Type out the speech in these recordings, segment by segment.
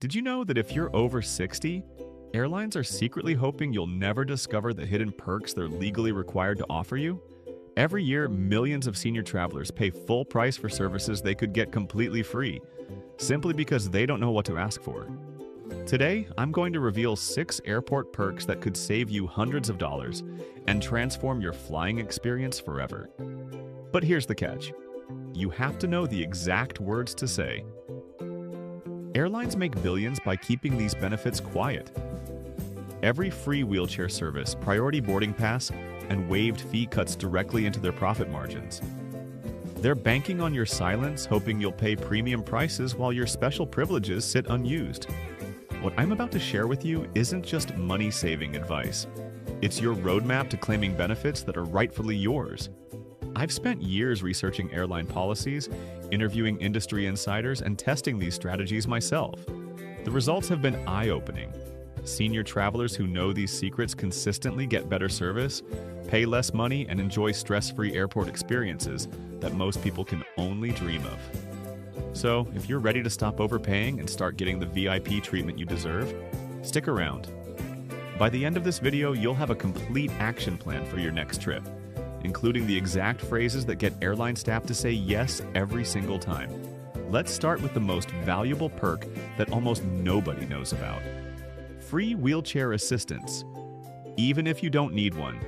Did you know that if you're over 60, airlines are secretly hoping you'll never discover the hidden perks they're legally required to offer you? Every year, millions of senior travelers pay full price for services they could get completely free, simply because they don't know what to ask for. Today, I'm going to reveal 6 airport perks that could save you hundreds of dollars and transform your flying experience forever. But here's the catch. You have to know the exact words to say. Airlines make billions by keeping these benefits quiet. Every free wheelchair service, priority boarding pass, and waived fee cuts directly into their profit margins. They're banking on your silence, hoping you'll pay premium prices while your special privileges sit unused. What I'm about to share with you isn't just money-saving advice. It's your roadmap to claiming benefits that are rightfully yours. I've spent years researching airline policies, interviewing industry insiders, and testing these strategies myself. The results have been eye-opening. Senior travelers who know these secrets consistently get better service, pay less money, and enjoy stress-free airport experiences that most people can only dream of. So, if you're ready to stop overpaying and start getting the VIP treatment you deserve, stick around. By the end of this video, you'll have a complete action plan for your next trip, including the exact phrases that get airline staff to say yes every single time. Let's start with the most valuable perk that almost nobody knows about. Free wheelchair assistance, even if you don't need one.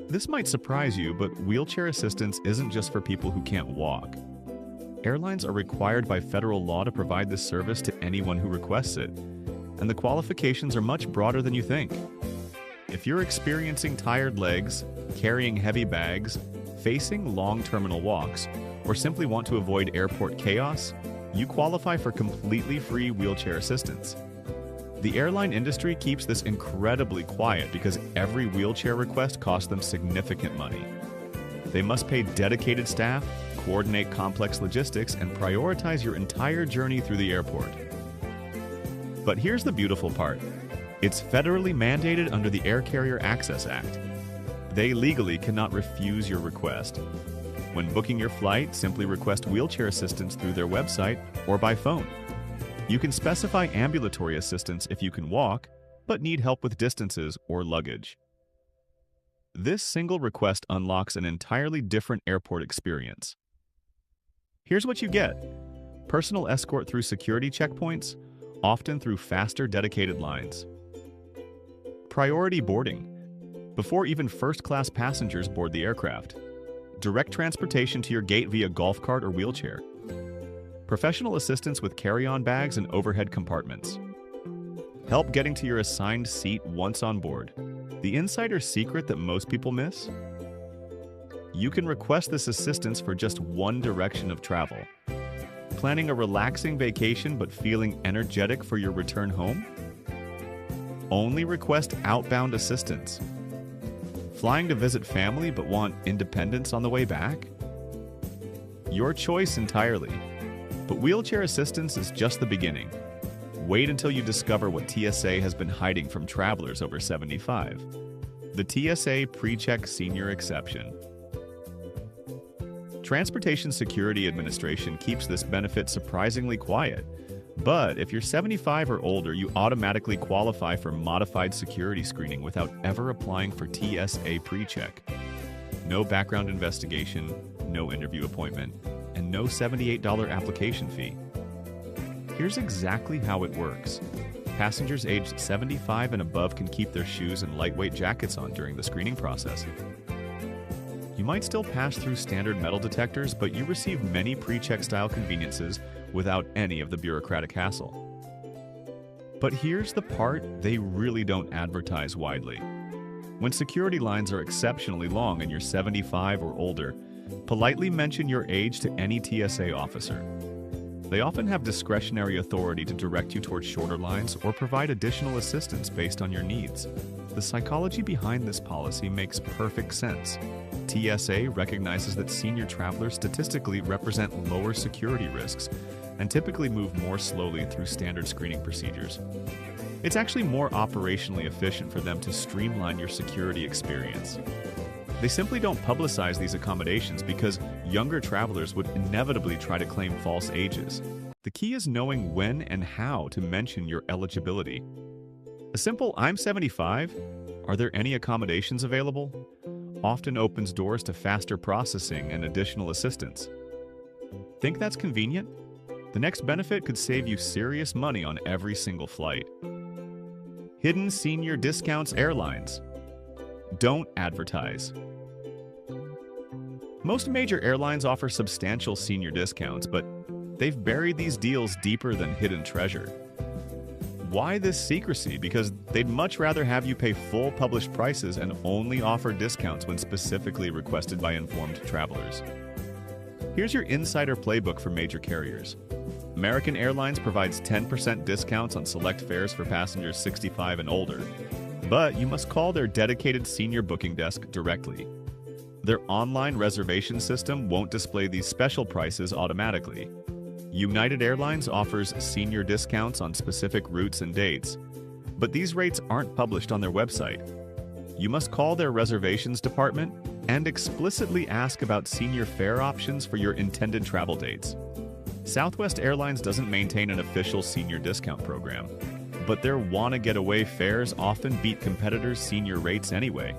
This might surprise you, but wheelchair assistance isn't just for people who can't walk. Airlines are required by federal law to provide this service to anyone who requests it, and the qualifications are much broader than you think. If you're experiencing tired legs, carrying heavy bags, facing long terminal walks, or simply want to avoid airport chaos, you qualify for completely free wheelchair assistance. The airline industry keeps this incredibly quiet because every wheelchair request costs them significant money. They must pay dedicated staff, coordinate complex logistics, and prioritize your entire journey through the airport. But here's the beautiful part. It's federally mandated under the Air Carrier Access Act. They legally cannot refuse your request. When booking your flight, simply request wheelchair assistance through their website or by phone. You can specify ambulatory assistance if you can walk, but need help with distances or luggage. This single request unlocks an entirely different airport experience. Here's what you get. Personal escort through security checkpoints, often through faster dedicated lines. Priority boarding, before even first-class passengers board the aircraft. Direct transportation to your gate via golf cart or wheelchair. Professional assistance with carry-on bags and overhead compartments. Help getting to your assigned seat once on board. The insider secret that most people miss? You can request this assistance for just one direction of travel. Planning a relaxing vacation but feeling energetic for your return home? Only request outbound assistance. Flying to visit family but want independence on the way back? Your choice entirely. But wheelchair assistance is just the beginning. Wait until you discover what TSA has been hiding from travelers over 75. The TSA PreCheck Senior Exception. Transportation Security Administration keeps this benefit surprisingly quiet. But if you're 75 or older, you automatically qualify for modified security screening without ever applying for TSA PreCheck. No background investigation, no interview appointment, and no $78 application fee. Here's exactly how it works. Passengers aged 75 and above can keep their shoes and lightweight jackets on during the screening process. You might still pass through standard metal detectors, but you receive many PreCheck style conveniences without any of the bureaucratic hassle. But here's the part they really don't advertise widely. When security lines are exceptionally long and you're 75 or older, politely mention your age to any TSA officer. They often have discretionary authority to direct you towards shorter lines or provide additional assistance based on your needs. The psychology behind this policy makes perfect sense. TSA recognizes that senior travelers statistically represent lower security risks and typically move more slowly through standard screening procedures. It's actually more operationally efficient for them to streamline your security experience. They simply don't publicize these accommodations because younger travelers would inevitably try to claim false ages. The key is knowing when and how to mention your eligibility. A simple "I'm 75, are there any accommodations available?" often opens doors to faster processing and additional assistance. Think that's convenient? The next benefit could save you serious money on every single flight. Hidden Senior Discounts Airlines. Don't advertise. Most major airlines offer substantial senior discounts, but they've buried these deals deeper than hidden treasure. Why this secrecy? Because they'd much rather have you pay full published prices and only offer discounts when specifically requested by informed travelers. Here's your insider playbook for major carriers. American Airlines provides 10% discounts on select fares for passengers 65 and older, but you must call their dedicated senior booking desk directly. Their online reservation system won't display these special prices automatically. United Airlines offers senior discounts on specific routes and dates, but these rates aren't published on their website. You must call their reservations department and explicitly ask about senior fare options for your intended travel dates. Southwest Airlines doesn't maintain an official senior discount program, but their wanna-get-away fares often beat competitors' senior rates anyway.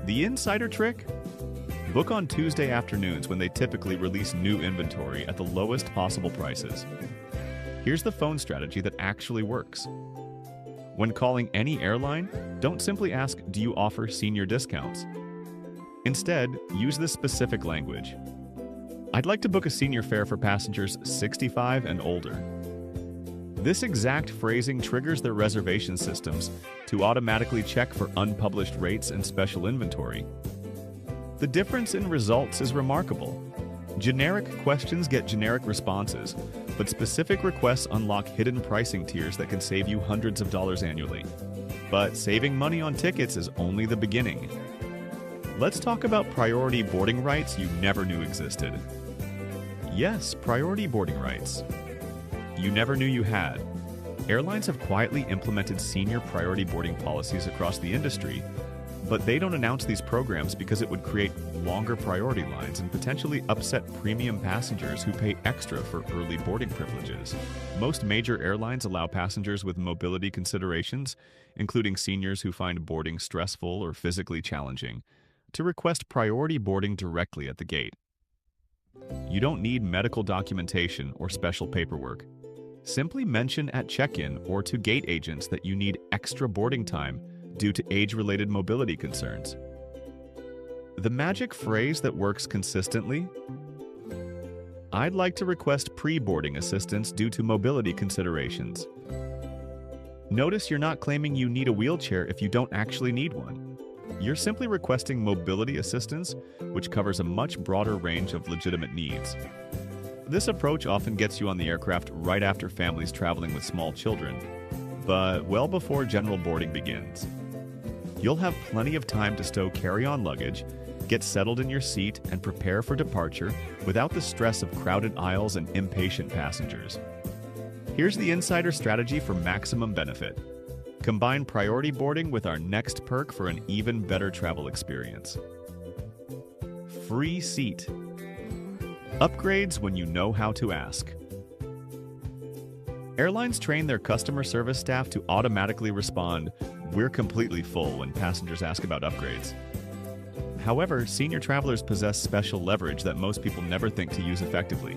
The insider trick? Book on Tuesday afternoons when they typically release new inventory at the lowest possible prices. Here's the phone strategy that actually works. When calling any airline, don't simply ask, "Do you offer senior discounts?" Instead, use this specific language. "I'd like to book a senior fare for passengers 65 and older." This exact phrasing triggers their reservation systems to automatically check for unpublished rates and special inventory. The difference in results is remarkable. Generic questions get generic responses, but specific requests unlock hidden pricing tiers that can save you hundreds of dollars annually. But saving money on tickets is only the beginning. Let's talk about priority boarding rights you never knew existed. Yes, priority boarding rights. You never knew you had. Airlines have quietly implemented senior priority boarding policies across the industry, but they don't announce these programs because it would create longer priority lines and potentially upset premium passengers who pay extra for early boarding privileges. Most major airlines allow passengers with mobility considerations, including seniors who find boarding stressful or physically challenging, to request priority boarding directly at the gate. You don't need medical documentation or special paperwork. Simply mention at check-in or to gate agents that you need extra boarding time due to age-related mobility concerns. The magic phrase that works consistently? "I'd like to request pre-boarding assistance due to mobility considerations." Notice you're not claiming you need a wheelchair if you don't actually need one. You're simply requesting mobility assistance, which covers a much broader range of legitimate needs. This approach often gets you on the aircraft right after families traveling with small children, but well before general boarding begins. You'll have plenty of time to stow carry-on luggage, get settled in your seat, and prepare for departure without the stress of crowded aisles and impatient passengers. Here's the insider strategy for maximum benefit. Combine priority boarding with our next perk for an even better travel experience. Free seat. Upgrades when you know how to ask. Airlines train their customer service staff to automatically respond, "We're completely full," when passengers ask about upgrades. However, senior travelers possess special leverage that most people never think to use effectively.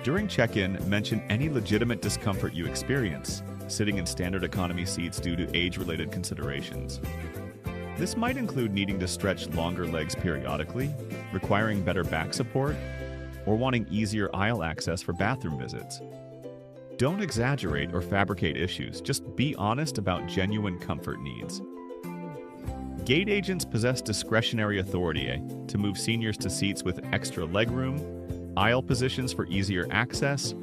During check-in, mention any legitimate discomfort you experience, sitting in standard economy seats due to age-related considerations. This might include needing to stretch longer legs periodically, requiring better back support, or wanting easier aisle access for bathroom visits. Don't exaggerate or fabricate issues, just be honest about genuine comfort needs. Gate agents possess discretionary authority to move seniors to seats with extra legroom, aisle positions for easier access,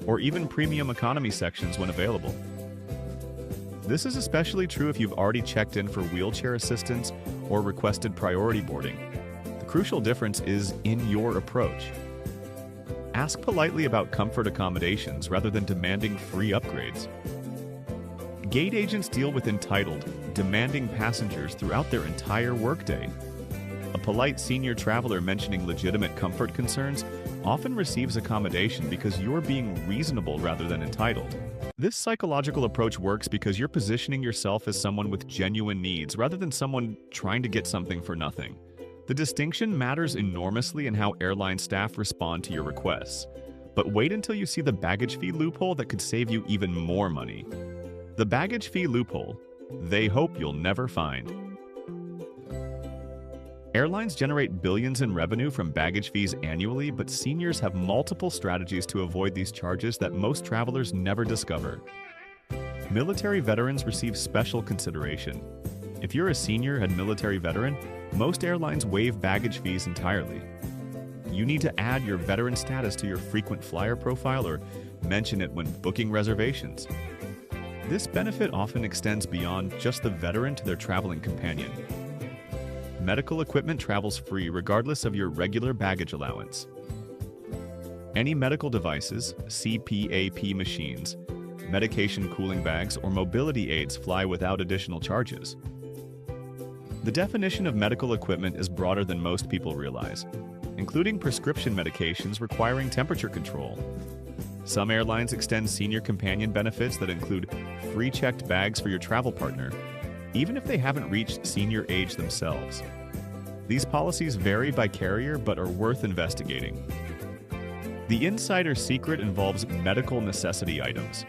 or even premium economy sections when available. This is especially true if you've already checked in for wheelchair assistance or requested priority boarding. The crucial difference is in your approach. Ask politely about comfort accommodations rather than demanding free upgrades. Gate agents deal with entitled, demanding passengers throughout their entire workday. A polite senior traveler mentioning legitimate comfort concerns often receives accommodation because you're being reasonable rather than entitled. This psychological approach works because you're positioning yourself as someone with genuine needs rather than someone trying to get something for nothing. The distinction matters enormously in how airline staff respond to your requests. But wait until you see the baggage fee loophole that could save you even more money. The baggage fee loophole, they hope you'll never find. Airlines generate billions in revenue from baggage fees annually, but seniors have multiple strategies to avoid these charges that most travelers never discover. Military veterans receive special consideration. If you're a senior and military veteran, most airlines waive baggage fees entirely. You need to add your veteran status to your frequent flyer profile or mention it when booking reservations. This benefit often extends beyond just the veteran to their traveling companion. Medical equipment travels free regardless of your regular baggage allowance. Any medical devices, CPAP machines, medication cooling bags, or mobility aids fly without additional charges. The definition of medical equipment is broader than most people realize, including prescription medications requiring temperature control. Some airlines extend senior companion benefits that include free checked bags for your travel partner, even if they haven't reached senior age themselves. These policies vary by carrier but are worth investigating. The insider secret involves medical necessity items.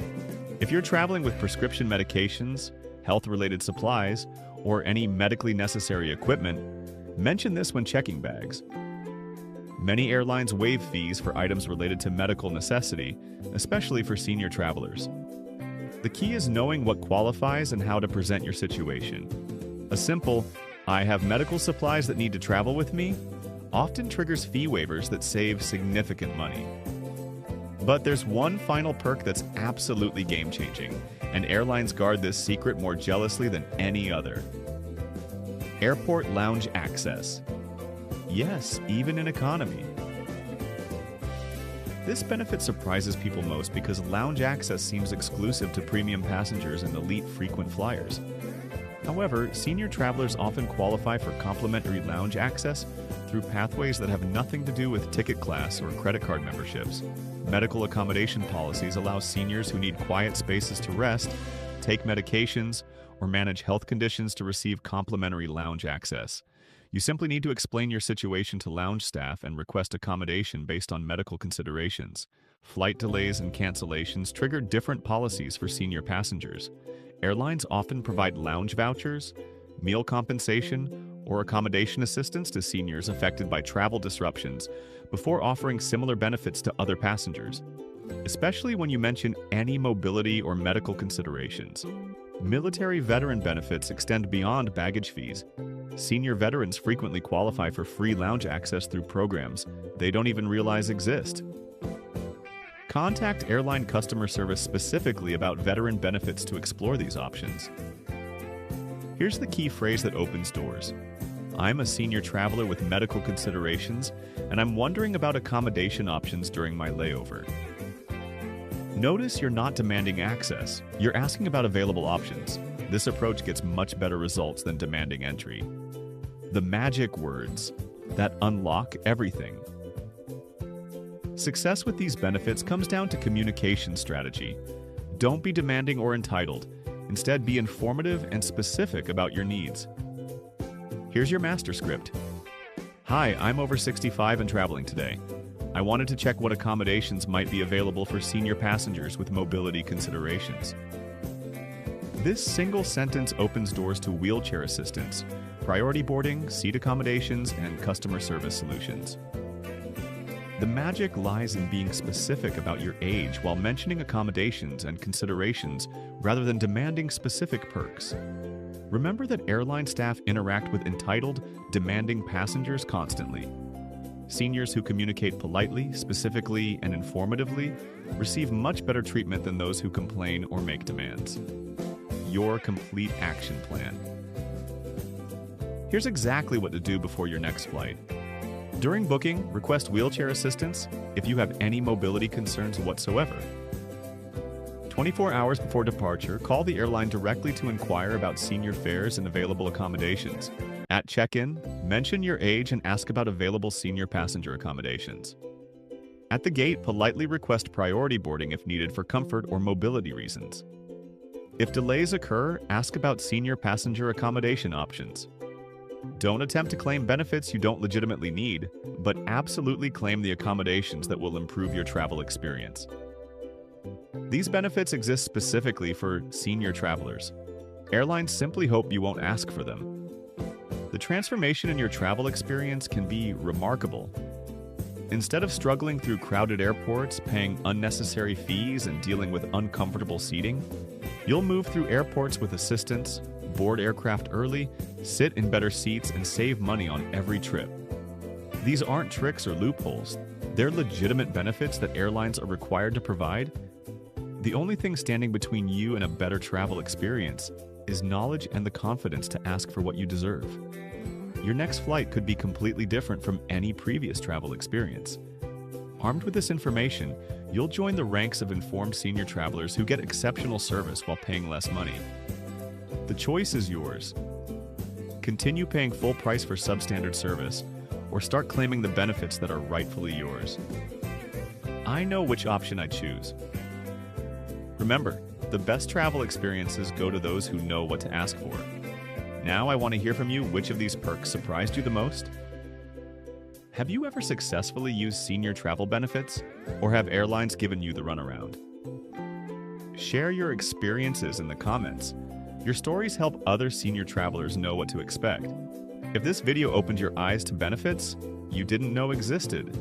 If you're traveling with prescription medications, health-related supplies, or any medically necessary equipment, mention this when checking bags. Many airlines waive fees for items related to medical necessity, especially for senior travelers. The key is knowing what qualifies and how to present your situation. A simple, "I have medical supplies that need to travel with me," often triggers fee waivers that save significant money. But there's one final perk that's absolutely game-changing, and airlines guard this secret more jealously than any other. Airport lounge access. Yes, even in economy. This benefit surprises people most because lounge access seems exclusive to premium passengers and elite frequent flyers. However, senior travelers often qualify for complimentary lounge access through pathways that have nothing to do with ticket class or credit card memberships. Medical accommodation policies allow seniors who need quiet spaces to rest, take medications, or manage health conditions to receive complimentary lounge access. You simply need to explain your situation to lounge staff and request accommodation based on medical considerations. Flight delays and cancellations trigger different policies for senior passengers. Airlines often provide lounge vouchers, meal compensation, or accommodation assistance to seniors affected by travel disruptions before offering similar benefits to other passengers, especially when you mention any mobility or medical considerations. Military veteran benefits extend beyond baggage fees. Senior veterans frequently qualify for free lounge access through programs they don't even realize exist. Contact airline customer service specifically about veteran benefits to explore these options. Here's the key phrase that opens doors. "I'm a senior traveler with medical considerations, and I'm wondering about accommodation options during my layover." Notice you're not demanding access, you're asking about available options. This approach gets much better results than demanding entry. The magic words that unlock everything. Success with these benefits comes down to communication strategy. Don't be demanding or entitled. Instead, be informative and specific about your needs. Here's your master script. "Hi, I'm over 65 and traveling today. I wanted to check what accommodations might be available for senior passengers with mobility considerations." This single sentence opens doors to wheelchair assistance, priority boarding, seat accommodations, and customer service solutions. The magic lies in being specific about your age while mentioning accommodations and considerations rather than demanding specific perks. Remember that airline staff interact with entitled, demanding passengers constantly. Seniors who communicate politely, specifically, and informatively receive much better treatment than those who complain or make demands. Your complete action plan. Here's exactly what to do before your next flight. During booking, request wheelchair assistance if you have any mobility concerns whatsoever. 24 hours before departure, call the airline directly to inquire about senior fares and available accommodations. At check-in, mention your age and ask about available senior passenger accommodations. At the gate, politely request priority boarding if needed for comfort or mobility reasons. If delays occur, ask about senior passenger accommodation options. Don't attempt to claim benefits you don't legitimately need, but absolutely claim the accommodations that will improve your travel experience. These benefits exist specifically for senior travelers. Airlines simply hope you won't ask for them. The transformation in your travel experience can be remarkable. Instead of struggling through crowded airports, paying unnecessary fees, and dealing with uncomfortable seating, you'll move through airports with assistance, board aircraft early, sit in better seats, and save money on every trip. These aren't tricks or loopholes. They're legitimate benefits that airlines are required to provide. The only thing standing between you and a better travel experience is knowledge and the confidence to ask for what you deserve. Your next flight could be completely different from any previous travel experience. Armed with this information, you'll join the ranks of informed senior travelers who get exceptional service while paying less money. The choice is yours. Continue paying full price for substandard service, or start claiming the benefits that are rightfully yours. I know which option I choose. Remember, the best travel experiences go to those who know what to ask for. Now I want to hear from you which of these perks surprised you the most. Have you ever successfully used senior travel benefits, or have airlines given you the runaround? Share your experiences in the comments. Your stories help other senior travelers know what to expect. If this video opened your eyes to benefits you didn't know existed,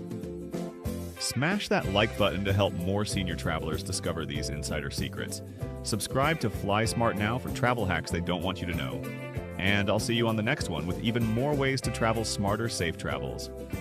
smash that like button to help more senior travelers discover these insider secrets. Subscribe to Fly Smart now for travel hacks they don't want you to know. And I'll see you on the next one with even more ways to travel smarter, safe travels.